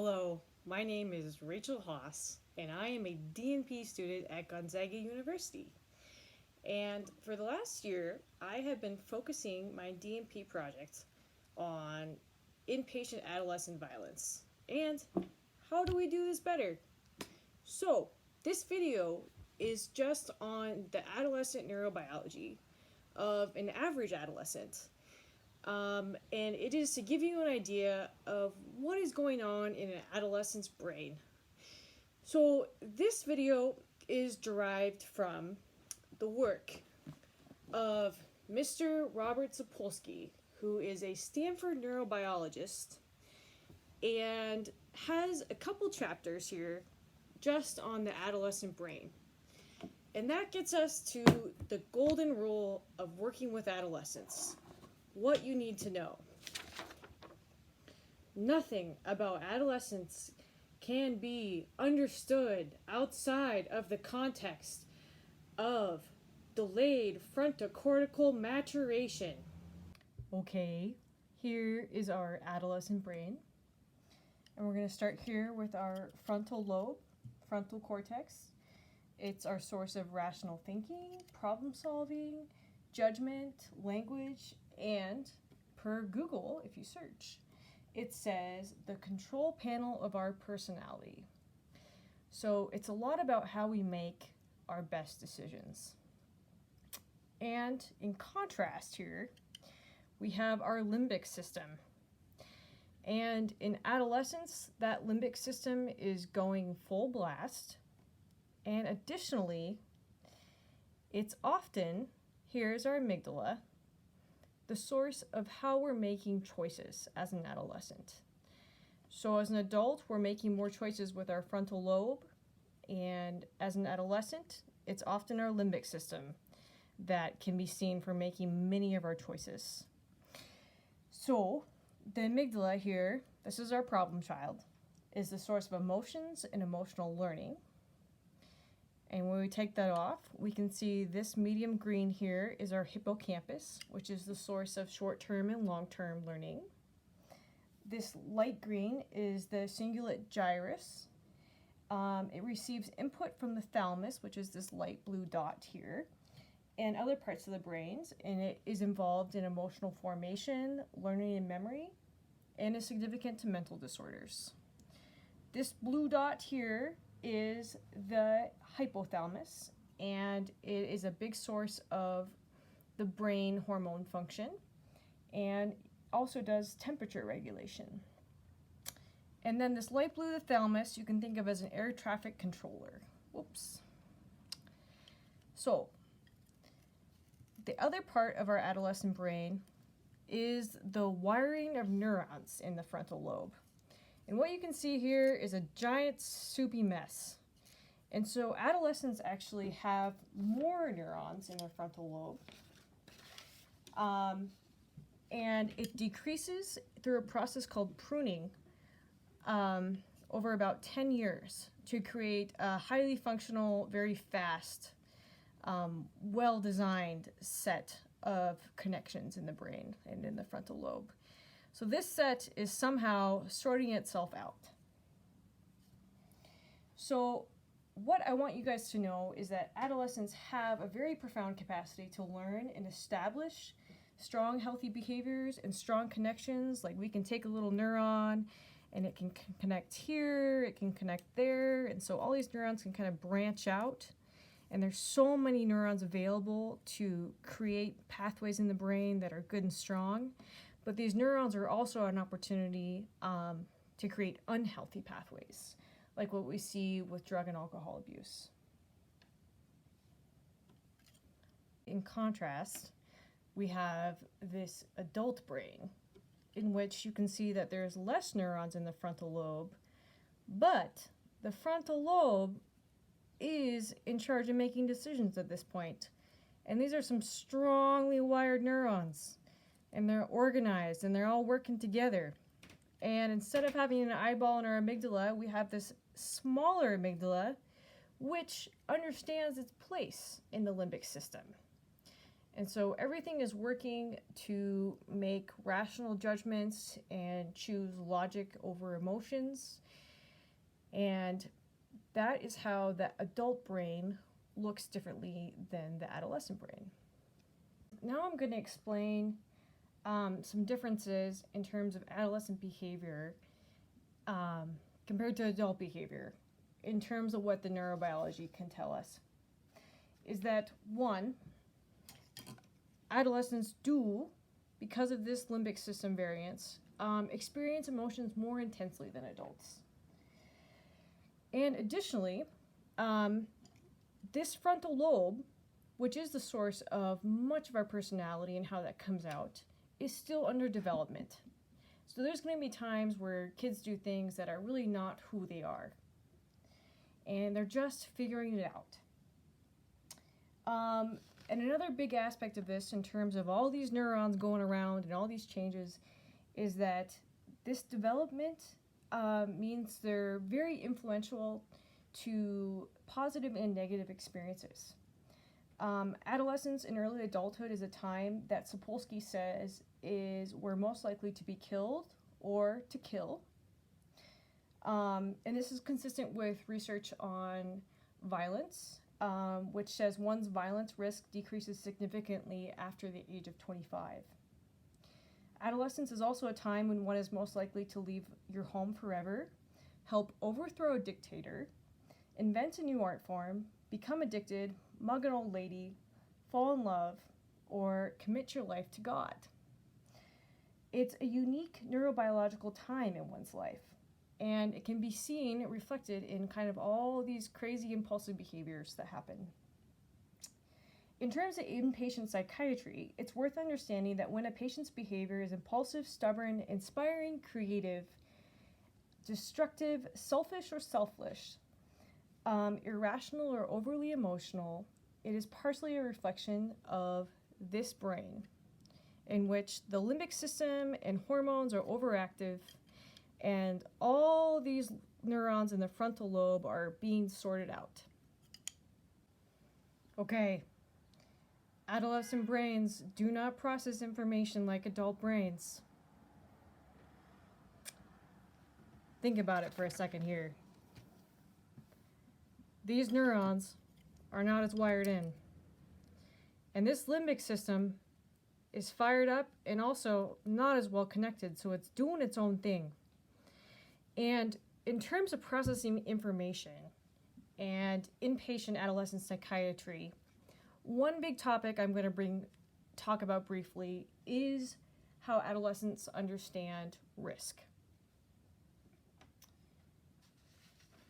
Hello, my name is Rachel Haas, and I am a DNP student at Gonzaga University. And for the last year, I have been focusing my DNP project on inpatient adolescent violence. And how do we do this better? So, this video is just on the adolescent neurobiology of an average adolescent. And it is to give you an idea of what is going on in an adolescent's brain. So this video is derived from the work of Mr. Robert Sapolsky, who is a Stanford neurobiologist and has a couple chapters here just on the adolescent brain. And that gets us to the golden rule of working with adolescents. What you need to know. Nothing about adolescence can be understood outside of the context of delayed frontocortical maturation. Okay, here is our adolescent brain. And we're going to start here with our frontal lobe, frontal cortex. It's our source of rational thinking, problem solving, judgment, language, and per Google, if you search, it says the control panel of our personality. So it's a lot about how we make our best decisions. And in contrast here, we have our limbic system. And in adolescence, that limbic system is going full blast. And additionally, it's often, here's our amygdala, the source of how we're making choices as an adolescent. So as an adult, we're making more choices with our frontal lobe, and as an adolescent, it's often our limbic system that can be seen for making many of our choices. So the amygdala here, this is our problem child, is the source of emotions and emotional learning. And when we take that off, we can see this medium green here is our hippocampus, which is the source of short-term and long-term learning. This light green is the cingulate gyrus. It receives input from the thalamus, which is this light blue dot here, and other parts of the brains, and it is involved in emotional formation, learning and memory, and is significant to mental disorders. This blue dot here is the hypothalamus, and it is a big source of the brain hormone function and also does temperature regulation. And then this light blue, the thalamus, you can think of as an air traffic controller. Whoops. So the other part of our adolescent brain is the wiring of neurons in the frontal lobe. And what you can see here is a giant soupy mess. And so adolescents actually have more neurons in their frontal lobe. And it decreases through a process called pruning over about 10 years to create a highly functional, very fast, well-designed set of connections in the brain and in the frontal lobe. So this set is somehow sorting itself out. So what I want you guys to know is that adolescents have a very profound capacity to learn and establish strong, healthy behaviors and strong connections. Like we can take a little neuron and it can connect here, it can connect there, and so all these neurons can kind of branch out. And there's so many neurons available to create pathways in the brain that are good and strong. But these neurons are also an opportunity to create unhealthy pathways, like what we see with drug and alcohol abuse. In contrast, we have this adult brain, in which you can see that there's less neurons in the frontal lobe, but the frontal lobe is in charge of making decisions at this point. And these are some strongly wired neurons. And they're organized, and they're all working together. And instead of having an eyeball in our amygdala, we have this smaller amygdala, which understands its place in the limbic system. And so everything is working to make rational judgments and choose logic over emotions. And that is how the adult brain looks differently than the adolescent brain. Now I'm going to explain some differences in terms of adolescent behavior compared to adult behavior in terms of what the neurobiology can tell us. Is that one, adolescents do, because of this limbic system variance, experience emotions more intensely than adults. And additionally, this frontal lobe, which is the source of much of our personality and how that comes out, is still under development. So there's going to be times where kids do things that are really not who they are. And they're just figuring it out. And another big aspect of this, in terms of all these neurons going around and all these changes, is that this development means they're very influential to positive and negative experiences. Adolescence and early adulthood is a time that Sapolsky says is we're most likely to be killed or to kill. And this is consistent with research on violence, which says one's violence risk decreases significantly after the age of 25. Adolescence is also a time when one is most likely to leave your home forever, help overthrow a dictator, invent a new art form, become addicted, mug an old lady, fall in love, or commit your life to God. It's a unique neurobiological time in one's life, and it can be seen reflected in kind of all these crazy impulsive behaviors that happen. In terms of inpatient psychiatry, it's worth understanding that when a patient's behavior is impulsive, stubborn, inspiring, creative, destructive, selfish or selfish, irrational or overly emotional, it is partially a reflection of this brain, in which the limbic system and hormones are overactive, and all these neurons in the frontal lobe are being sorted out. Okay, adolescent brains do not process information like adult brains. Think about it for a second here. These neurons are not as wired in. And this limbic system is fired up and also not as well connected, so it's doing its own thing. And in terms of processing information and inpatient adolescent psychiatry, one big topic I'm going to talk about briefly is how adolescents understand risk.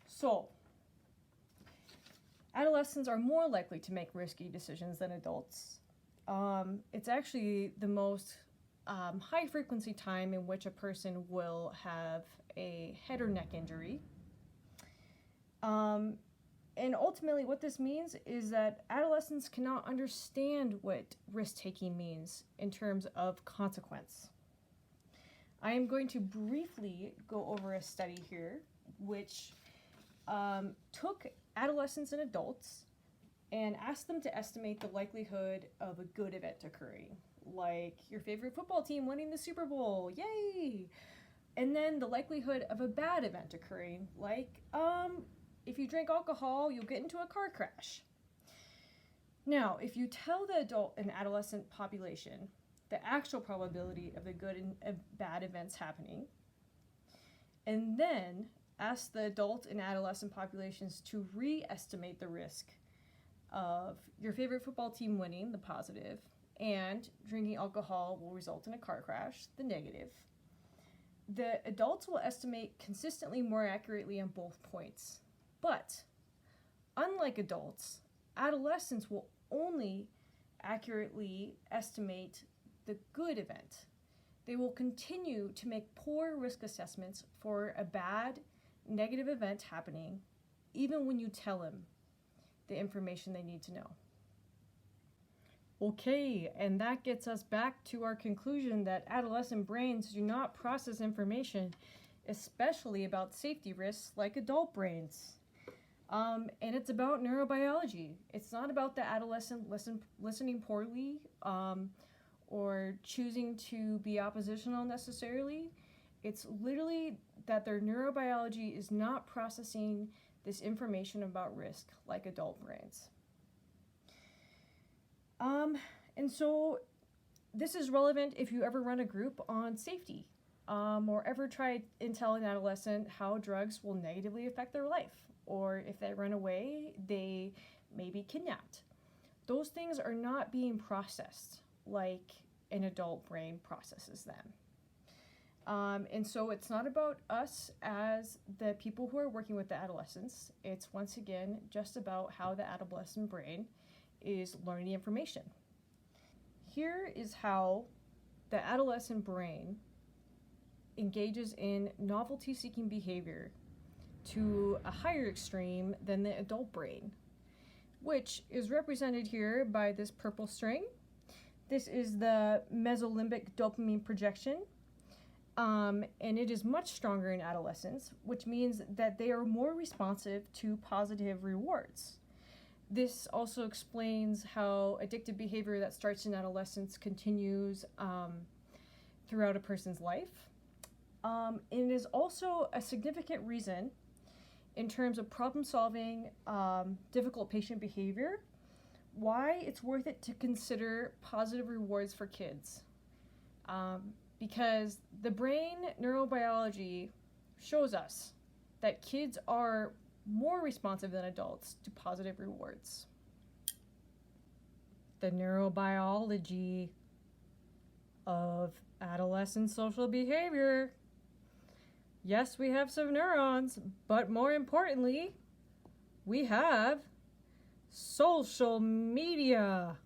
So, adolescents are more likely to make risky decisions than adults. It's actually the most high-frequency time in which a person will have a head or neck injury. And ultimately what this means is that adolescents cannot understand what risk-taking means in terms of consequence. I am going to briefly go over a study here which took adolescents and adults and asked them to estimate the likelihood of a good event occurring, like your favorite football team winning the Super Bowl, yay! And then the likelihood of a bad event occurring, like if you drink alcohol, you'll get into a car crash. Now, if you tell the adult and adolescent population the actual probability of the good and bad events happening, and then ask the adult and adolescent populations to re-estimate the risk of your favorite football team winning, the positive, and drinking alcohol will result in a car crash, the negative, the adults will estimate consistently more accurately on both points. But, unlike adults, adolescents will only accurately estimate the good event. They will continue to make poor risk assessments for a bad, negative event happening, even when you tell them the information they need to know. Okay, and that gets us back to our conclusion that adolescent brains do not process information, especially about safety risks, like adult brains. And it's about neurobiology. It's not about the adolescent listening poorly or choosing to be oppositional necessarily. It's literally that their neurobiology is not processing this information about risk like adult brains. And so this is relevant if you ever run a group on safety, or ever try and tell an adolescent how drugs will negatively affect their life, or if they run away, they may be kidnapped. Those things are not being processed like an adult brain processes them. And so it's not about us as the people who are working with the adolescents. It's once again just about how the adolescent brain is learning the information. Here is how the adolescent brain engages in novelty-seeking behavior to a higher extreme than the adult brain, which is represented here by this purple string. This is the mesolimbic dopamine projection, and it is much stronger in adolescents, which means that they are more responsive to positive rewards. This also explains how addictive behavior that starts in adolescence continues throughout a person's life. And it is also a significant reason in terms of problem solving difficult patient behavior, why it's worth it to consider positive rewards for kids. Because the brain neurobiology shows us that kids are more responsive than adults to positive rewards. The neurobiology of adolescent social behavior. Yes, we have some neurons, but more importantly, we have social media.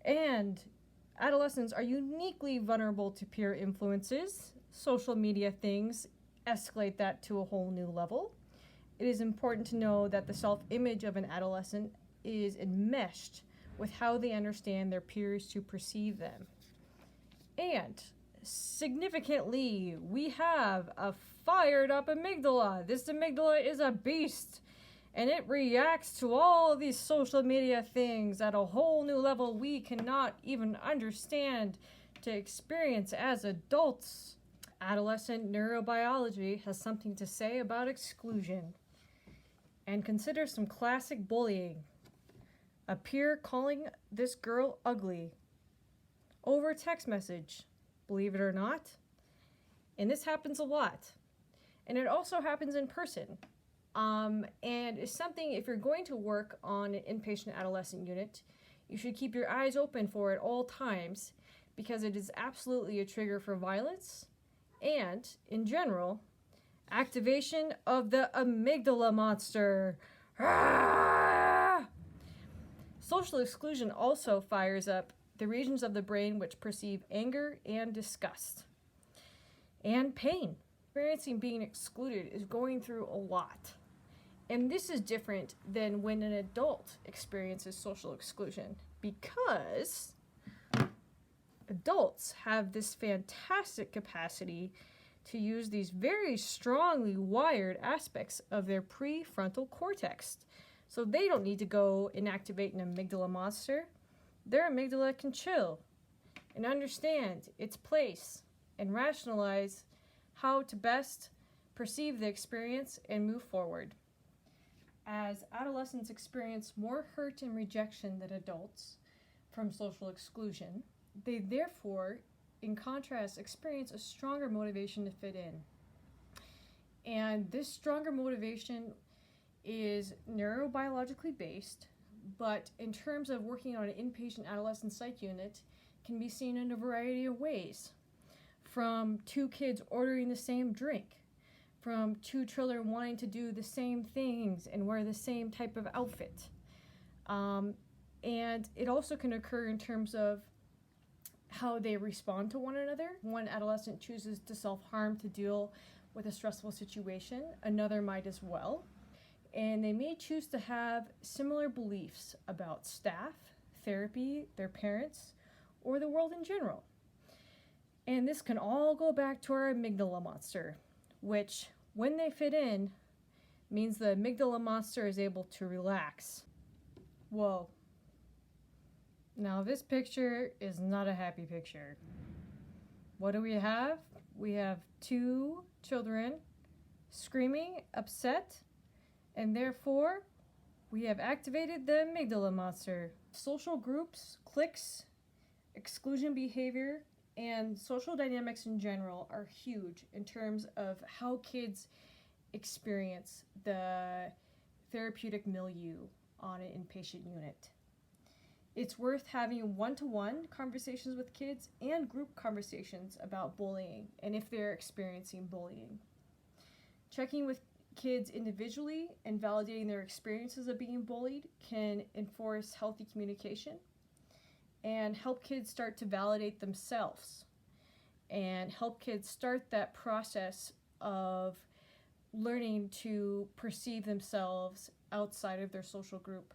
And adolescents are uniquely vulnerable to peer influences. Social media things escalate that to a whole new level. It is important to know that the self-image of an adolescent is enmeshed with how they understand their peers to perceive them. And significantly, we have a fired up amygdala. This amygdala is a beast, and it reacts to all of these social media things at a whole new level we cannot even understand to experience as adults. Adolescent neurobiology has something to say about exclusion. And consider some classic bullying. A peer calling this girl ugly over text message, believe it or not. And this happens a lot. And it also happens in person. And it's something, if you're going to work on an inpatient adolescent unit, you should keep your eyes open for at all times, because it is absolutely a trigger for violence and, in general, activation of the amygdala monster. Ah! Social exclusion also fires up the regions of the brain which perceive anger and disgust and pain. Experiencing being excluded is going through a lot. And this is different than when an adult experiences social exclusion, because adults have this fantastic capacity to use these very strongly wired aspects of their prefrontal cortex. So they don't need to go and activate an amygdala monster. Their amygdala can chill and understand its place and rationalize how to best perceive the experience and move forward. As adolescents experience more hurt and rejection than adults from social exclusion, they therefore, in contrast, experience a stronger motivation to fit in. And this stronger motivation is neurobiologically based, but in terms of working on an inpatient adolescent psych unit, can be seen in a variety of ways. From two kids ordering the same drink, from two children wanting to do the same things and wear the same type of outfit. And it also can occur in terms of how they respond to one another. One adolescent chooses to self-harm to deal with a stressful situation, another might as well. And they may choose to have similar beliefs about staff, therapy, their parents, or the world in general. And this can all go back to our amygdala monster, which, when they fit in, means the amygdala monster is able to relax. Whoa. Now this picture is not a happy picture. What do we have? We have two children screaming, upset, and therefore we have activated the amygdala monster. Social groups, cliques, exclusion behavior, and social dynamics in general are huge in terms of how kids experience the therapeutic milieu on an inpatient unit. It's worth having one-to-one conversations with kids and group conversations about bullying and if they're experiencing bullying. Checking with kids individually and validating their experiences of being bullied can enforce healthy communication and help kids start to validate themselves and help kids start that process of learning to perceive themselves outside of their social group.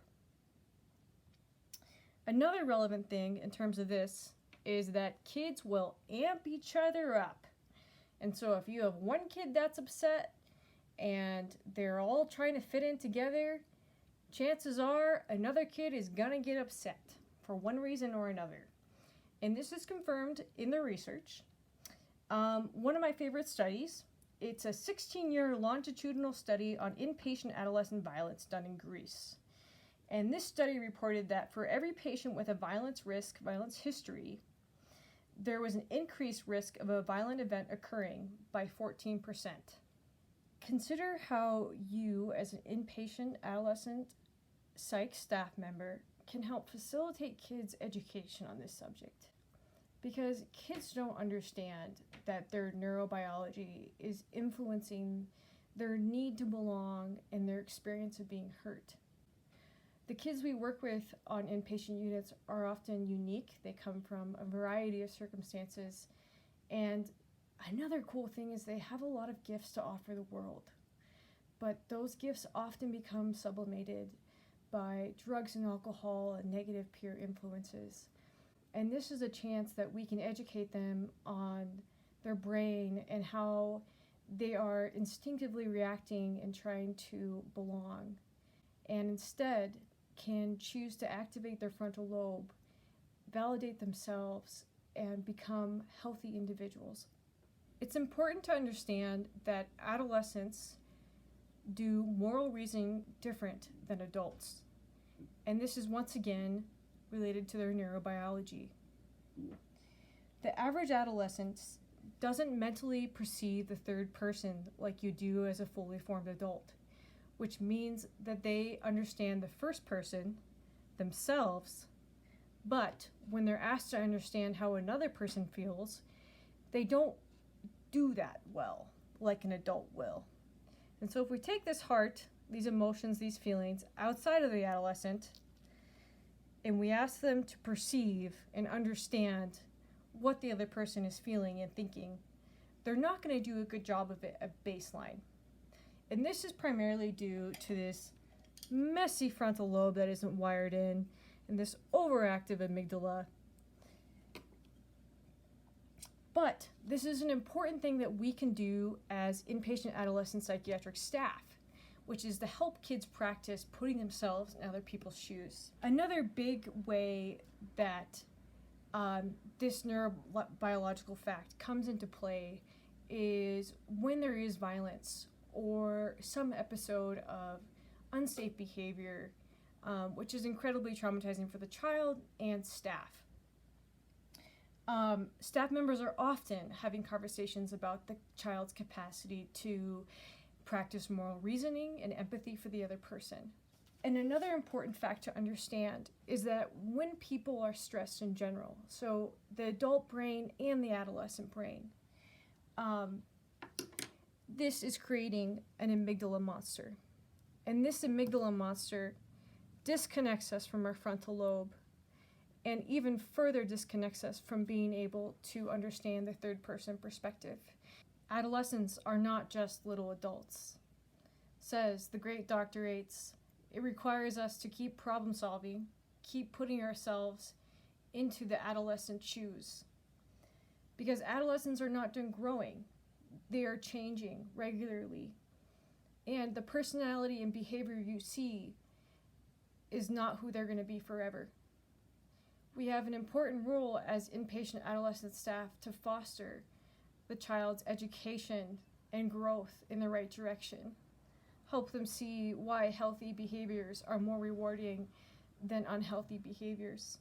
Another relevant thing in terms of this is that kids will amp each other up. And so if you have one kid that's upset and they're all trying to fit in together, chances are another kid is gonna get upset for one reason or another. And this is confirmed in the research. One of my favorite studies, it's a 16-year longitudinal study on inpatient adolescent violence done in Greece. And this study reported that for every patient with a violence history, there was an increased risk of a violent event occurring by 14%. Consider how you, as an inpatient adolescent psych staff member, can help facilitate kids' education on this subject. Because kids don't understand that their neurobiology is influencing their need to belong and their experience of being hurt. The kids we work with on inpatient units are often unique. They come from a variety of circumstances. And another cool thing is they have a lot of gifts to offer the world. But those gifts often become sublimated by drugs and alcohol and negative peer influences. And this is a chance that we can educate them on their brain and how they are instinctively reacting and trying to belong. And instead, can choose to activate their frontal lobe, validate themselves, and become healthy individuals. It's important to understand that adolescents do moral reasoning different than adults. And this is once again related to their neurobiology. The average adolescent doesn't mentally perceive the third person like you do as a fully formed adult, which means that they understand the first person, themselves, but when they're asked to understand how another person feels, they don't do that well, like an adult will. And so if we take this heart, these emotions, these feelings, outside of the adolescent, and we ask them to perceive and understand what the other person is feeling and thinking, they're not going to do a good job of it at baseline. And this is primarily due to this messy frontal lobe that isn't wired in, and this overactive amygdala. But this is an important thing that we can do as inpatient adolescent psychiatric staff, which is to help kids practice putting themselves in other people's shoes. Another big way that this neurobiological fact comes into play is when there is violence or some episode of unsafe behavior, which is incredibly traumatizing for the child and staff. Staff members are often having conversations about the child's capacity to practice moral reasoning and empathy for the other person. And another important fact to understand is that when people are stressed in general, so the adult brain and the adolescent brain, this is creating an amygdala monster. And this amygdala monster disconnects us from our frontal lobe and even further disconnects us from being able to understand the third person perspective. Adolescents are not just little adults. Says the great Dr. Yates, it requires us to keep problem solving, keep putting ourselves into the adolescent shoes. Because adolescents are not done growing. They are changing regularly. And the personality and behavior you see is not who they're going to be forever. We have an important role as inpatient adolescent staff to foster the child's education and growth in the right direction. Help them see why healthy behaviors are more rewarding than unhealthy behaviors.